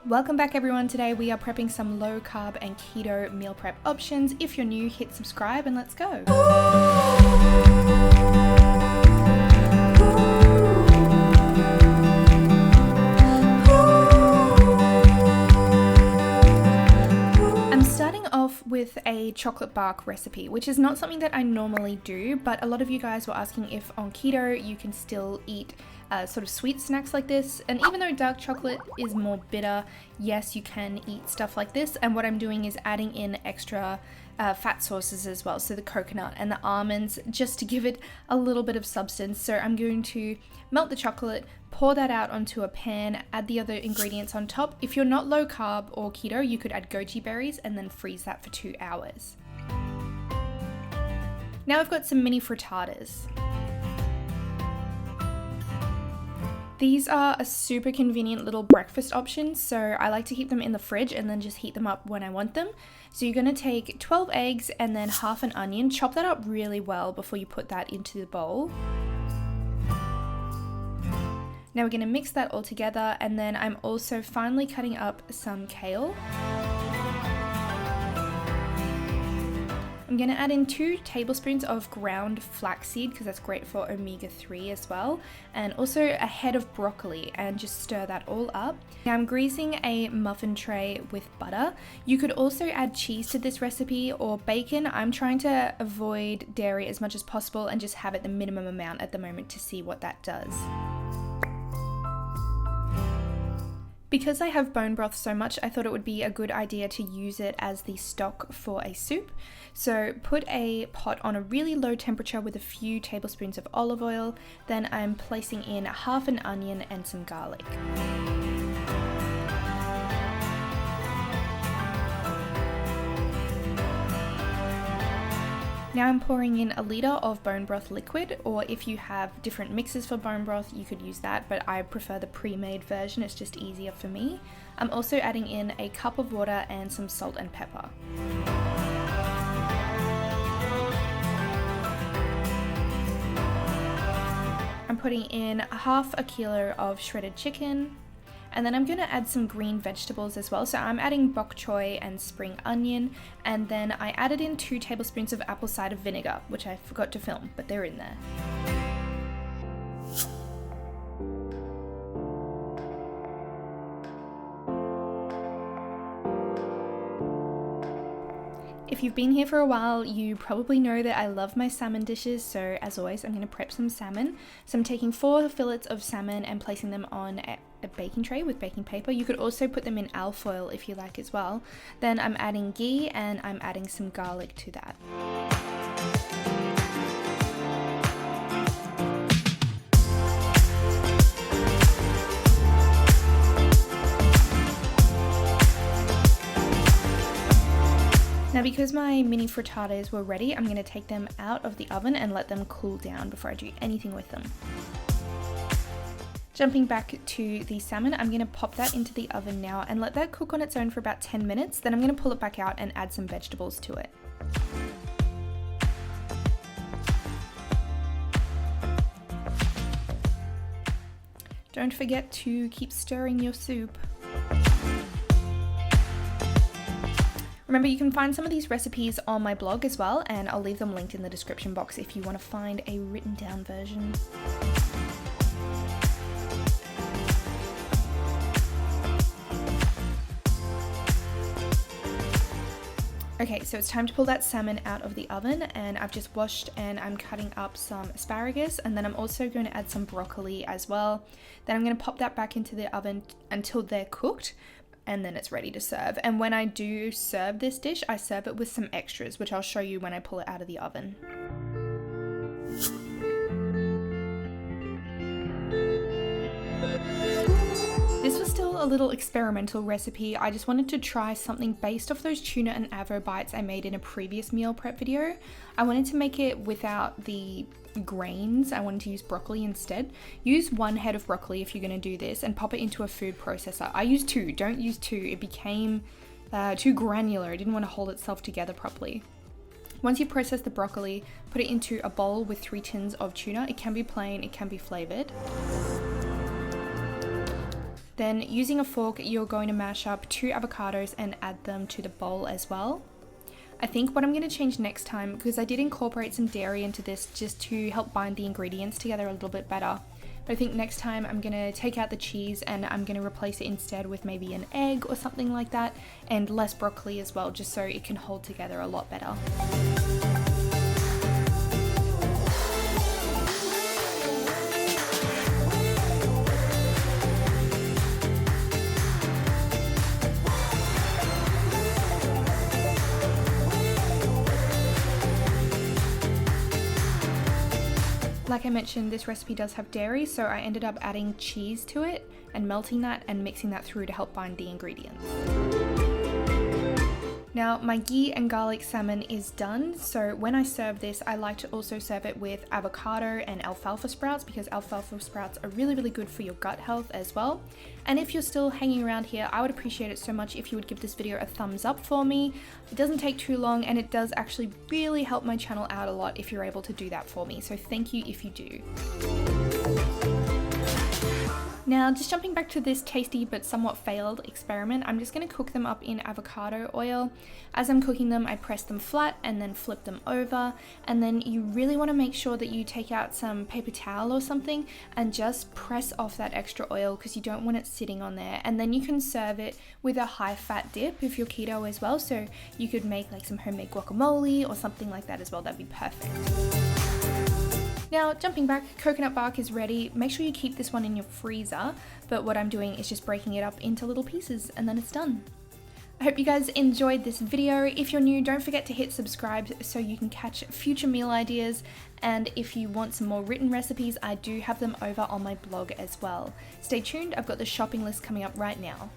Welcome back everyone. Today we are prepping some low carb and keto meal prep options. If you're new, hit subscribe and let's go. I'm starting off with a chocolate bark recipe, which is not something that I normally do, but a lot of you guys were asking if on keto you can still eat sort of sweet snacks like this, and even though dark chocolate is more bitter, yes, you can eat stuff like this. And what I'm doing is adding in extra fat sources as well, so the coconut and the almonds, just to give it a little bit of substance. So I'm going to melt the chocolate, pour that out onto a pan, add the other ingredients on top. If you're not low carb or keto, you could add goji berries and then freeze that for 2 hours. Now I've got some mini frittatas. These are a super convenient little breakfast option, so I like to keep them in the fridge and then just heat them up when I want them. So you're going to take 12 eggs and then half an onion, chop that up really well before you put that into the bowl. Now we're going to mix that all together, and then I'm also finely cutting up some kale. I'm going to add in 2 tablespoons of ground flaxseed because that's great for omega-3 as well, and also a head of broccoli, and just stir that all up. Now I'm greasing a muffin tray with butter. You could also add cheese to this recipe or bacon. I'm trying to avoid dairy as much as possible and just have it the minimum amount at the moment to see what that does. Because I have bone broth so much, I thought it would be a good idea to use it as the stock for a soup. So put a pot on a really low temperature with a few tablespoons of olive oil. Then I'm placing in half an onion and some garlic. Now I'm pouring in a liter of bone broth liquid, or if you have different mixes for bone broth, you could use that, but I prefer the pre-made version, it's just easier for me. I'm also adding in a cup of water and some salt and pepper. I'm putting in half a kilo of shredded chicken. And then I'm going to add some green vegetables as well. So I'm adding bok choy and spring onion. And then I added in 2 tablespoons of apple cider vinegar, which I forgot to film, but they're in there. If you've been here for a while, you probably know that I love my salmon dishes, so as always, I'm going to prep some salmon. So I'm taking 4 fillets of salmon and placing them on a baking tray with baking paper. You could also put them in alfoil if you like as well. Then I'm adding ghee and I'm adding some garlic to that. Now because my mini frittatas were ready, I'm going to take them out of the oven and let them cool down before I do anything with them. Jumping back to the salmon, I'm going to pop that into the oven now and let that cook on its own for about 10 minutes. Then I'm going to pull it back out and add some vegetables to it. Don't forget to keep stirring your soup. Remember, you can find some of these recipes on my blog as well, and I'll leave them linked in the description box if you want to find a written down version. Okay, so it's time to pull that salmon out of the oven, and I've just washed and I'm cutting up some asparagus, and then I'm also going to add some broccoli as well. Then I'm going to pop that back into the oven until they're cooked, and then it's ready to serve. And when I do serve this dish, I serve it with some extras, which I'll show you when I pull it out of the oven. This was still a little experimental recipe. I just wanted to try something based off those tuna and avo bites I made in a previous meal prep video. I wanted to make it without the grains. I wanted to use broccoli instead. Use 1 head of broccoli if you're going to do this and pop it into a food processor. I used 2, don't use 2. It became too granular. It didn't want to hold itself together properly. Once you process the broccoli, put it into a bowl with 3 tins of tuna. It can be plain, it can be flavored. Then using a fork, you're going to mash up 2 avocados and add them to the bowl as well. I think what I'm going to change next time, because I did incorporate some dairy into this just to help bind the ingredients together a little bit better. But I think next time I'm going to take out the cheese and I'm going to replace it instead with maybe an egg or something like that, and less broccoli as well, just so it can hold together a lot better. Like I mentioned, this recipe does have dairy, so I ended up adding cheese to it and melting that and mixing that through to help bind the ingredients. Now my ghee and garlic salmon is done, so when I serve this, I like to also serve it with avocado and alfalfa sprouts, because alfalfa sprouts are really, really good for your gut health as well. And if you're still hanging around here, I would appreciate it so much if you would give this video a thumbs up for me. It doesn't take too long, and it does actually really help my channel out a lot if you're able to do that for me, so thank you if you do. Now, just jumping back to this tasty but somewhat failed experiment, I'm just going to cook them up in avocado oil. As I'm cooking them, I press them flat and then flip them over, and then you really want to make sure that you take out some paper towel or something and just press off that extra oil, because you don't want it sitting on there. And then you can serve it with a high fat dip if you're keto as well, so you could make like some homemade guacamole or something like that as well. That'd be perfect. Now, jumping back, coconut bark is ready. Make sure you keep this one in your freezer, but what I'm doing is just breaking it up into little pieces and then it's done. I hope you guys enjoyed this video. If you're new, don't forget to hit subscribe so you can catch future meal ideas, and if you want some more written recipes, I do have them over on my blog as well. Stay tuned, I've got the shopping list coming up right now.